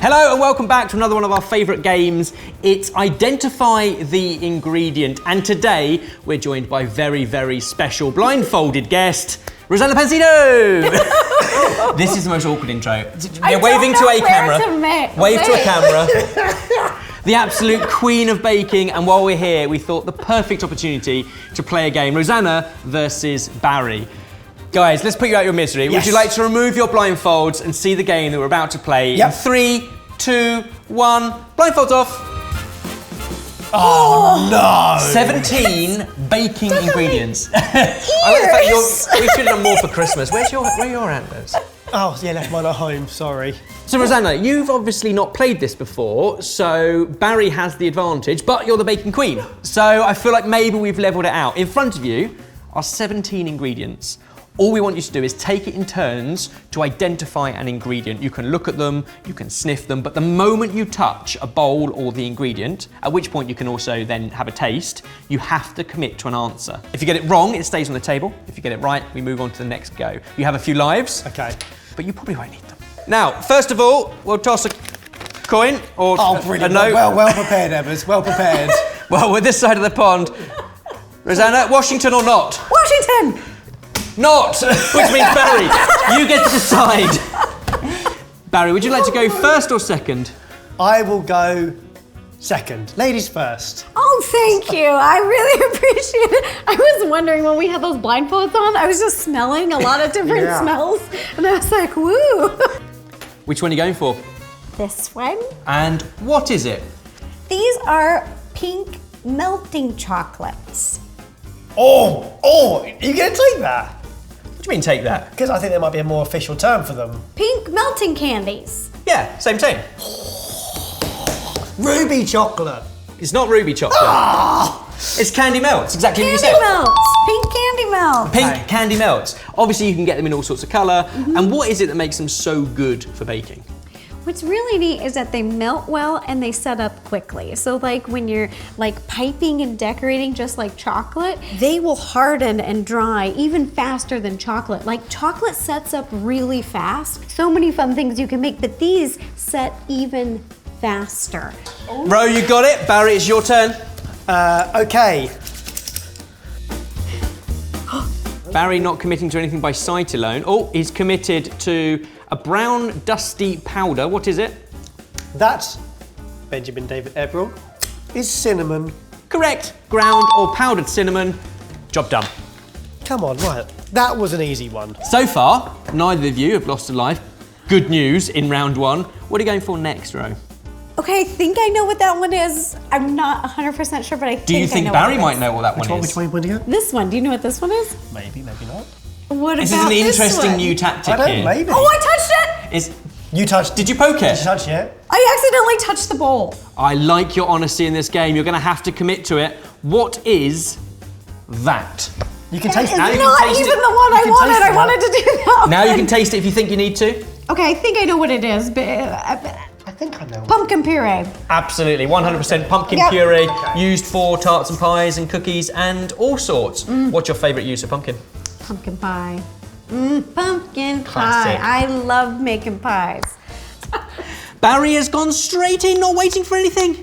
Hello and welcome back to another one of our favourite games. It's Identify the Ingredient, and today we're joined by very, very special blindfolded guest, Rosanna Pansino! This is the most awkward intro. You're waving to a camera. Wave to a camera. The absolute queen of baking, and while we're here, we thought the perfect opportunity to play a game, Rosanna versus Barry. Guys, let's put you out your misery. Yes. Would you like to remove your blindfolds and see the game that we're about to play? Yep. In 3, 2, 1, blindfolds off. Oh no! 17 baking ingredients. I like the fact we should have done more for Christmas. Where are your antlers? Oh, yeah, left mine at home, sorry. So Rosanna, you've obviously not played this before, so Barry has the advantage, but you're the baking queen. So I feel like maybe we've leveled it out. In front of you are 17 ingredients. All we want you to do is take it in turns to identify an ingredient. You can look at them, you can sniff them, but the moment you touch a bowl or the ingredient, at which point you can also then have a taste, you have to commit to an answer. If you get it wrong, it stays on the table. If you get it right, we move on to the next go. You have a few lives. Okay. But you probably won't need them. Now, first of all, we'll toss a coin or brilliant. a note. Well prepared, Evers, well prepared. Well, we're this side of the pond. Rosanna, Washington or not? Washington! Not, which means Barry, you get to decide. Barry, would you like to go first or second? I will go second. Ladies first. Oh, thank you. I really appreciate it. I was wondering when we had those blindfolds on, I was just smelling a lot of different smells, and I was like, woo. Which one are you going for? This one. And what is it? These are pink melting chocolates. Oh, you gonna take that? What do you mean take that? Because I think there might be a more official term for them. Pink melting candies. Yeah, same. Ruby chocolate. It's not ruby chocolate. Ah! It's candy melts, exactly what you said. Candy melts, pink candy melts. Pink candy melts. Obviously you can get them in all sorts of colour. And what is it that makes them so good for baking? What's really neat is that they melt well and they set up quickly. So like when you're like piping and decorating just like chocolate, they will harden and dry even faster than chocolate. Like chocolate sets up really fast. So many fun things you can make, but these set even faster. Ro, you got it. Barry, it's your turn. Okay. Barry not committing to anything by sight alone. Oh, he's committed to a brown dusty powder. What is it? That, Benjamin David Eberl, is cinnamon. Correct. Ground or powdered cinnamon. Job done. Come on, right. That was an easy one. So far, neither of you have lost a life. Good news in round one. What are you going for next, Ro? Okay, I think I know what that one is. I'm not 100% sure, but I think Do you think Barry might know what that one is? Which one do you go? This one, do you know what this one is? Maybe not. What This about is an this interesting one? new tactic I don't, here. maybe. Oh, I touched it! You touched. Did you poke it? Did you touch it? I accidentally touched the bowl. I like your honesty in this game. You're going to have to commit to it. What is that? You can taste it. It's Now you can not taste even it. the one I can wanted. taste I it. wanted to do that. Now you can taste it if you think you need to. Okay, I think I know what it is, but I think I know. pumpkin puree. Absolutely, 100% pumpkin Yep. puree used for tarts and pies and cookies and all sorts. What's your favourite use of pumpkin? Pumpkin pie. Pumpkin Classic. pie. I love making pies. Barry has gone straight in, not waiting for anything.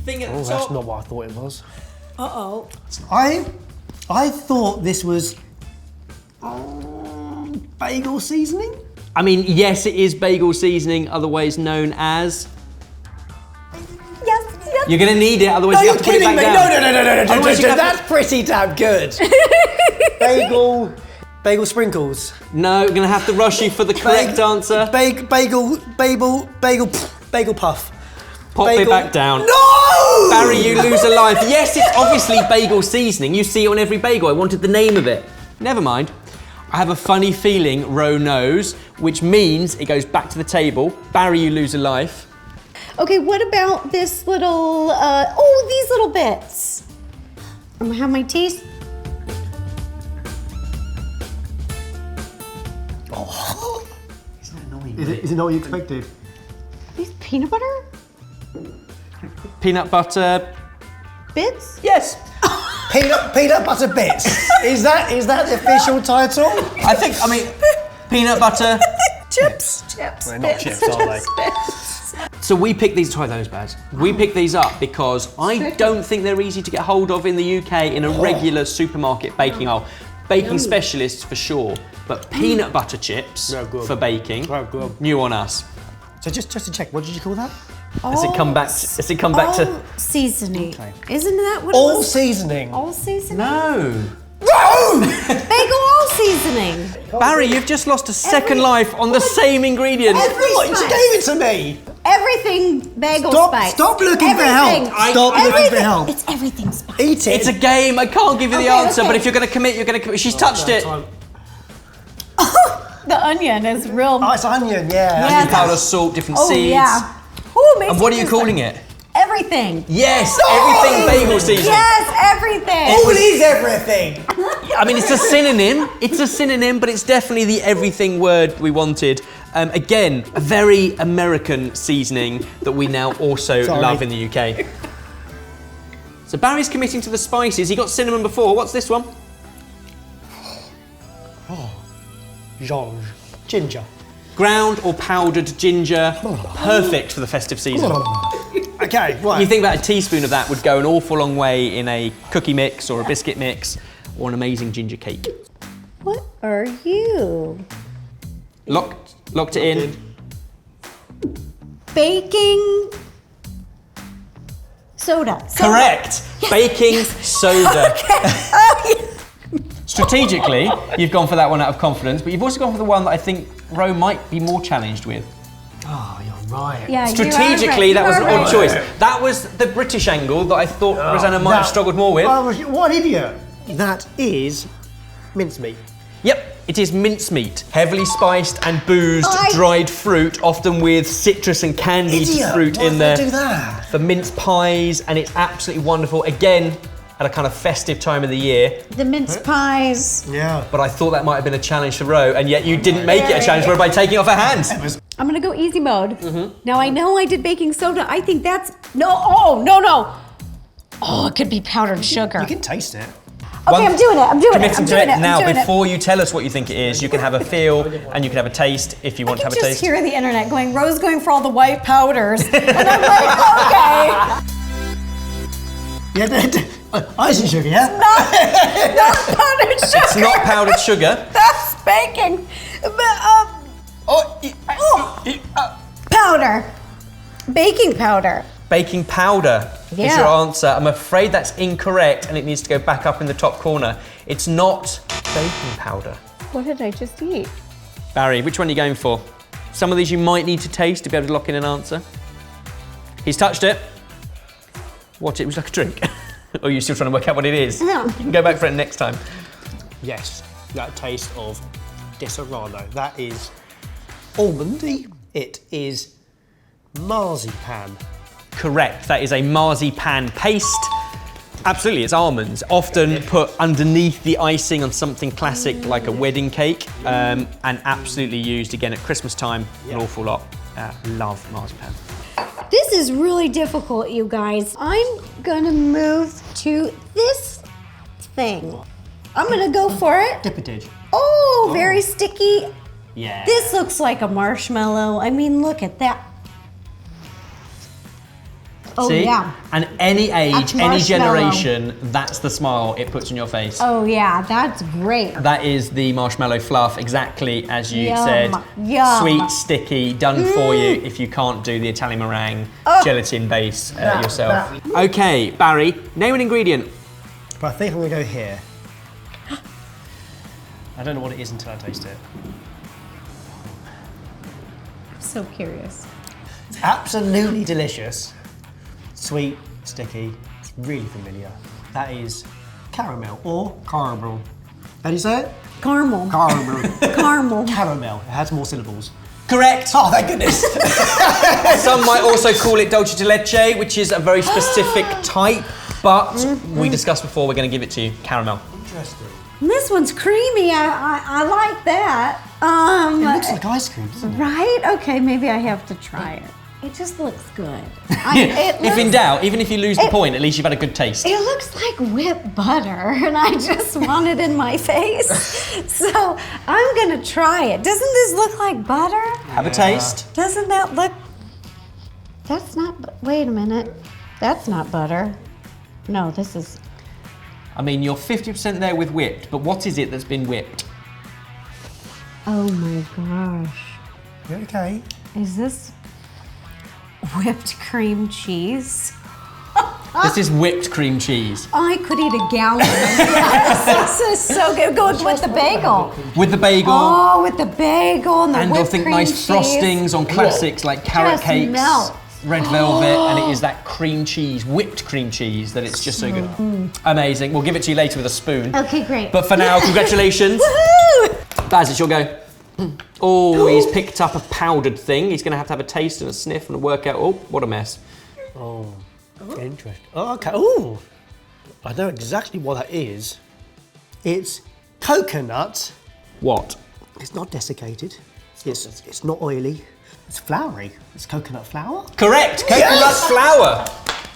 Thing at the That's top. not what I thought it was. Uh-oh. I thought this was bagel seasoning. I mean, yes, it is bagel seasoning, otherwise known as. Yes. You're going to need it, otherwise you have to put it back down. No. Otherwise you have to- That's pretty damn good. Bagel sprinkles. No, we're going to have to rush you for the correct answer. Bagel puff. Pop it back down. No! Barry, you lose a life. Yes, it's obviously bagel seasoning. You see it on every bagel. I wanted the name of it. Never mind. I have a funny feeling Ro knows, which means it goes back to the table. Barry, you lose a life. Okay, what about this little, these little bits? I'm gonna have my taste. Oh. Is it not what you expected? These peanut butter Peanut butter. bits? Yes. Peanut butter bits. Is that the official title? I mean, peanut butter. Chips. They're not chips, are they? So we picked these, try those, Baz. We picked these up because I don't think they're easy to get hold of in the UK in a regular supermarket baking aisle. Baking specialists for sure, but peanut butter chips for baking, new on us. So just to check, what did you call that? Has it come back to seasoning? Okay. Isn't that what All it was? seasoning. All seasoning? No. Bagel all seasoning. Barry, you've just lost a second life on the same ingredient. What? You just gave it to me. Everything bagel spice. Stop looking for help. Stop looking for help. It's everything spice. Eat it. It's a game, I can't give you the answer, but if you're going to commit, you're going to commit. She's touched it. The onion is real. Oh, it's onion, yeah. Onion powder, salt, different seeds. Yeah. Ooh, And what are you calling it? Everything. Yes, everything bagel seasoning. Yes, everything. All is everything. I mean, it's a synonym. It's a synonym, but it's definitely the everything word we wanted. Again, a very American seasoning that we now also love in the UK. So Barry's committing to the spices. He got cinnamon before. What's this one? Ginger. Ground or powdered ginger. Perfect for the festive season. Okay, right. You think about a teaspoon of that would go an awful long way in a cookie mix or a biscuit mix or an amazing ginger cake. What are you? Locked it in. Baking soda. Correct. Yes. Baking soda. Okay. Oh, yeah. Strategically, you've gone for that one out of confidence, but you've also gone for the one that I think Ro might be more challenged with. Oh, you're right. Yeah, Strategically, that was an odd choice. That was the British angle that I thought Rosanna might have struggled more with. What an idiot. That is mincemeat. Yep, it is mincemeat, heavily spiced and boozed dried fruit, often with citrus and candied fruit in there. Why do that? For mince pies, and it's absolutely wonderful. Again, at a kind of festive time of the year. The mince pies. Yeah. But I thought that might have been a challenge for Ro, and yet you didn't make it a challenge for her by taking off her hands. I'm gonna go easy mode. Now I know I did baking soda. I think that's, no. Oh, it could be powdered sugar. You can taste it. Okay, I'm doing it. Committing to it. Now, before you tell us what you think it is, you can have a feel and you can have a taste if you want to have a I taste. just hear the internet going, Rose going for all the white powders. And I'm like, okay. Yeah, icing sugar, yeah? Not powdered sugar. It's not powdered sugar. That's baking. Powder. Baking powder. Baking powder is Yeah. your answer. I'm afraid that's incorrect and it needs to go back up in the top corner. It's not baking powder. What did I just eat? Barry, which one are you going for? Some of these you might need to taste to be able to lock in an answer. He's touched it. What, it was like a drink? Or are you still trying to work out what it is? No. You can go back for it next time. Yes, that taste of Disaronno. That is almondy. It is marzipan. Correct, that is a marzipan paste. Absolutely, it's almonds, often put underneath the icing on something classic like a wedding cake, and absolutely used again at Christmas time, an awful lot. Love marzipan. This is really difficult, you guys. I'm gonna move to this thing. I'm gonna go for it. Dippitage. Oh, very sticky. Yeah. This looks like a marshmallow. I mean, look at that. Oh, See? yeah. And any age, That's any marshmallow. generation, that's the smile it puts on your face. Oh, yeah, that's great. That is the Marshmallow Fluff, exactly as you Yum. said. Yum. Sweet, sticky, done for you if you can't do the Italian meringue gelatin base yourself. Okay, Barry, name an ingredient. But I think I'm gonna go here. I don't know what it is until I taste it. I'm so curious. It's absolutely delicious. Sweet, sticky, it's really familiar. That is caramel or caramel. How do you say it? Caramel. Caramel. Caramel. Caramel. It has more syllables. Correct. Oh, thank goodness. Some might also call it dolce de leche, which is a very specific type, but we discussed before, we're going to give it to you, caramel. Interesting. This one's creamy. I like that. It looks like ice cream, doesn't it? Right? Okay, maybe I have to try it. It just looks good. If in doubt, even if you lose the point, at least you've had a good taste. It looks like whipped butter, and I just want it in my face. So I'm gonna try it. Doesn't this look like butter? Have a taste. Doesn't that look? That's not. Wait a minute. That's not butter. No, this is. I mean, you're 50% there with whipped, but what is it that's been whipped? Oh my gosh. You okay? Is this whipped cream cheese? This is whipped cream cheese. I could eat a gallon of this. This is so good. Go with the bagel. With the bagel. Oh, with the bagel and the And whipped you'll think cream nice cheese. frostings on classics like carrot Just cakes, melts. red velvet, and it is that cream cheese, whipped cream cheese, that it's just so good. Amazing. We'll give it to you later with a spoon. Okay, great. But for now, congratulations. Woohoo! Baz, it's your go. Oh, he's picked up a powdered thing. He's going to have a taste and a sniff and a work out. Oh, what a mess. Oh, interesting. Oh, okay. Oh, I know exactly what that is. It's coconut. What? It's not desiccated. It's not oily. It's floury. It's coconut flour. Correct. Coconut Yes! flour.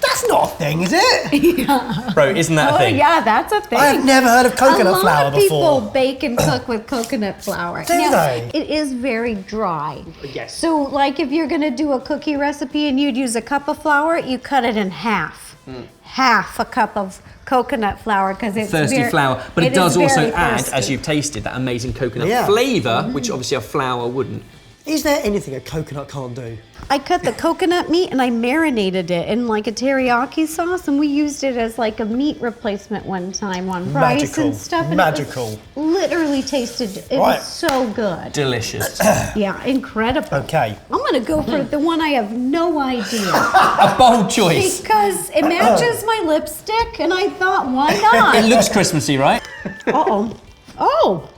That's not a thing, is it? Bro, isn't that a Oh thing? yeah, that's a thing. I've never heard of coconut flour A lot of people before. bake and cook with coconut flour. Do Now, they? It is very dry. Yes. So like if you're gonna do a cookie recipe and you'd use a cup of flour, you cut it in half. Half a cup of coconut flour because it's Thirsty flour. But it does is also very add, thirsty. as you've tasted, that amazing coconut Yeah. flavour, which obviously a flour wouldn't. Is there anything a coconut can't do? I cut the coconut meat and I marinated it in like a teriyaki sauce, and we used it as like a meat replacement one time on rice Magical. and stuff. And Magical. It was literally tasted. It Right. was so good. Delicious. Yeah, incredible. Okay. I'm gonna go for the one I have no idea A bold choice. because it matches my lipstick, and I thought, why not? It looks Christmassy, right? Uh-oh. Oh,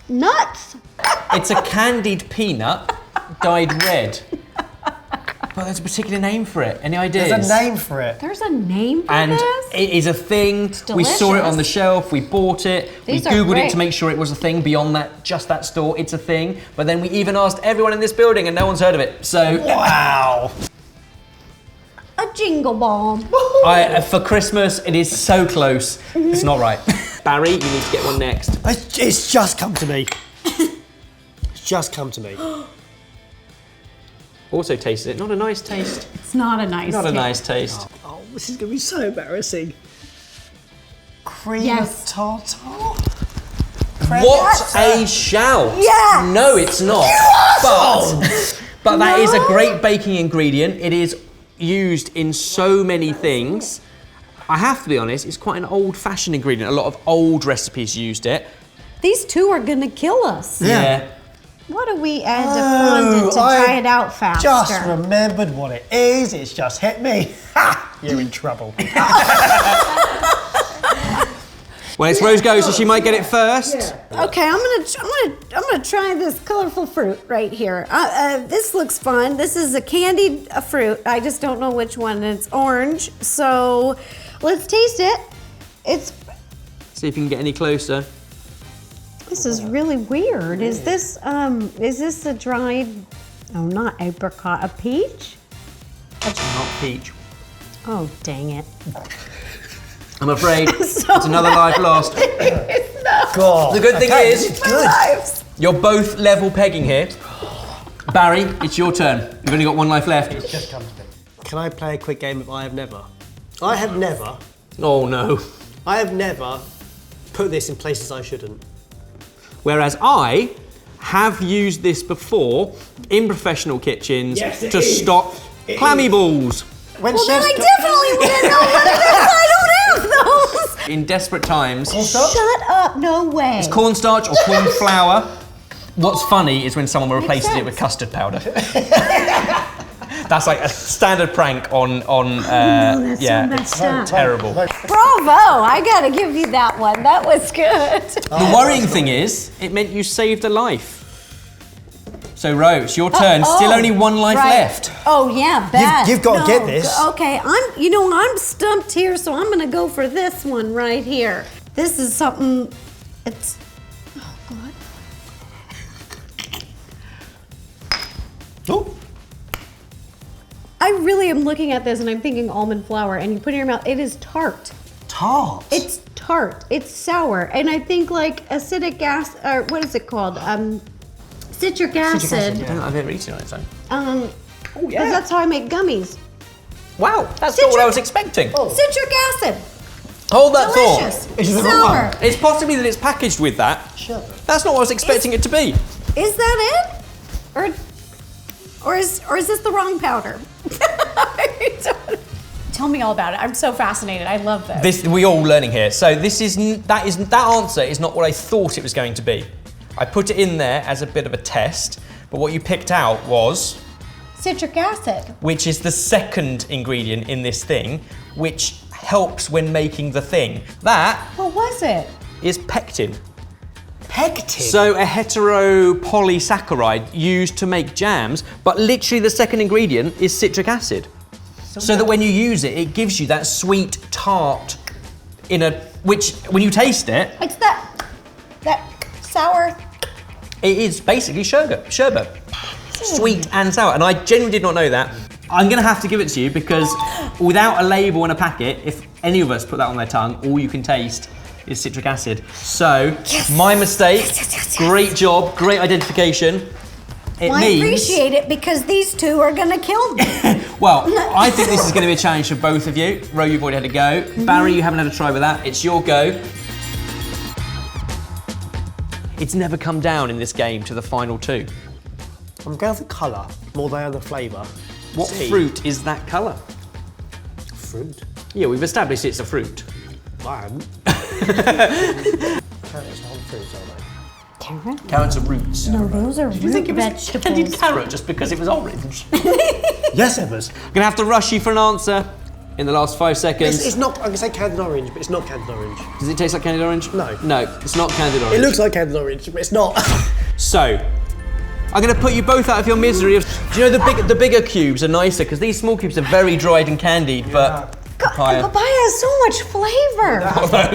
nuts. It's a candied peanut dyed red. But there's a particular name for it. Any ideas? There's a name for it. There's a name for And this? it is a thing. We saw it on the shelf. We bought it. These we are Googled it great. to make sure it was a thing beyond that, just that store. It's a thing. But then we even asked everyone in this building, and no one's heard of it. So, Wow. A jingle ball. for Christmas, it is so close. It's not right. Barry, you need to get one next. It's just come to me. It's just come to me. Also tasted it. Not a nice taste. It's not a nice Not a taste. nice taste. Oh, this is going to be so embarrassing. Cream Yes. of tartar? What a shout! Yes! No, it's not. But that is a great baking ingredient. It is used in so many things. I have to be honest, it's quite an old-fashioned ingredient. A lot of old recipes used it. These two are gonna kill us. Yeah. What do we add to fondant to try it out faster? Just remembered what it is. It's just hit me. Ha! You're in trouble. Well, it's Rose Go, so she might get it first. Okay, I'm gonna try this colorful fruit right here. This looks fun. This is a candied fruit. I just don't know which one. It's orange. So let's taste it. See if you can get any closer. This is really weird. Is this a dried? Oh, not apricot. A peach? Not peach. Oh, dang it. I'm afraid it's another life lost. God. The good thing is, it's good. you're both level pegging here. Barry, it's your turn. You've only got one life left. Just come to me. Can I play a quick game of I have never? I have never put this in places I shouldn't. Whereas I have used this before in professional kitchens Yes, it to is. stop clammy balls. When Well, then chefs I go- definitely wouldn't know what it is. I don't have those. In desperate times, Cornstarch? Shut up. No way. cornstarch or corn flour. What's funny is when someone replaces it sense. with custard powder. That's like a standard prank on that's yeah, so messed it's up. terrible. Bravo. I got to give you that one. That was good. The worrying thing is, it meant you saved a life. So Rose, your turn. Still only one life right. left. Oh yeah, bad. You've got to get this. Okay, I'm stumped here, so I'm gonna go for this one right here. This is something. It's. Oh God. Oh. I really am looking at this and I'm thinking almond flour, and you put it in your mouth. It is tart. Tart? It's tart. It's sour, and I think like acidic acid, or what is it called? Citric acid. I've never eaten on its own. Oh yeah. That's how I make gummies. Wow, that's not what I was expecting. Citric acid. Hold that Delicious. thought. Is it the Sour. wrong one? It's possibly that it's packaged with that. Sure. That's not what I was expecting it to be. Is that it? Or is this the wrong powder? Tell me all about it. I'm so fascinated. I love this. We're all learning here. So that answer is not what I thought it was going to be. I put it in there as a bit of a test, but what you picked out was Citric acid. which is the second ingredient in this thing, which helps when making the thing. That What was it? is pectin. Pectin? So a heteropolysaccharide used to make jams, but literally the second ingredient is citric acid. So that when you use it, it gives you that sweet tart which when you taste it, It's that sour. it is basically sherbet. Sweet and sour, and I genuinely did not know that. I'm gonna have to give it to you because without a label and a packet, if any of us put that on their tongue, all you can taste is citric acid. So, my mistake, great job, great identification. It Well, I means, appreciate it because these two are gonna kill me. well, I think this is gonna be a challenge for both of you. Ro, you've already had a go. Barry, you haven't had a try with that. It's your go. It's never come down in this game to the final two. I'm going for the colour more than the flavour. What See. fruit is that colour? Fruit? Yeah, we've established it's a fruit. I haven't. Carrots aren't fruits, are they? Carrot? Carrots are roots. No, those are Do you think it was vegetables. candied carrot just because it was orange? Yes, Evers. I'm gonna have to rush you for an answer in the last 5 seconds. It's not, I can say candied orange, but it's not candied orange. Does it taste like candied orange? No. No, it's not candied orange. It looks like candied orange, but it's not. So, I'm gonna put you both out of your misery. Do you know the bigger cubes are nicer because these small cubes are very dried and candied, but papaya. Papaya has so much flavor.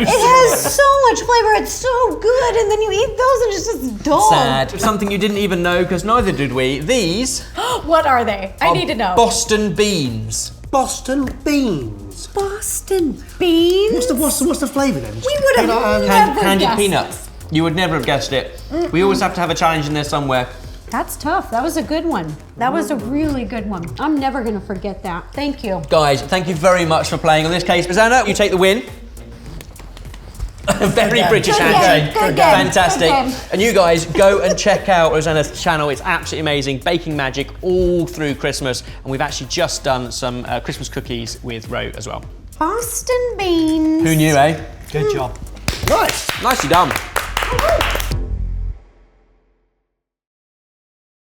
It has so much flavor. It's so good, and then you eat those and it's just dull. Sad. Something you didn't even know because neither did we. These What are they? I need to know. Boston beans. Boston beans. Boston beans. What's the flavour then? We would have never Candied guessed peanut. this. You would never have guessed it. We always have to have a challenge in there somewhere. That's tough. That was a good one. That was a really good one. I'm never gonna forget that. Thank you. Guys, thank you very much for playing on this case. Rosanna, you take the win. Very British Good handshake. game, good game, Fantastic. good game. And you guys go and check out Rosanna's channel. It's absolutely amazing. Baking magic all through Christmas. And we've actually just done some Christmas cookies with Ro as well. Boston beans. Who knew, eh? Good job. Nice. Nicely done. Woo-hoo.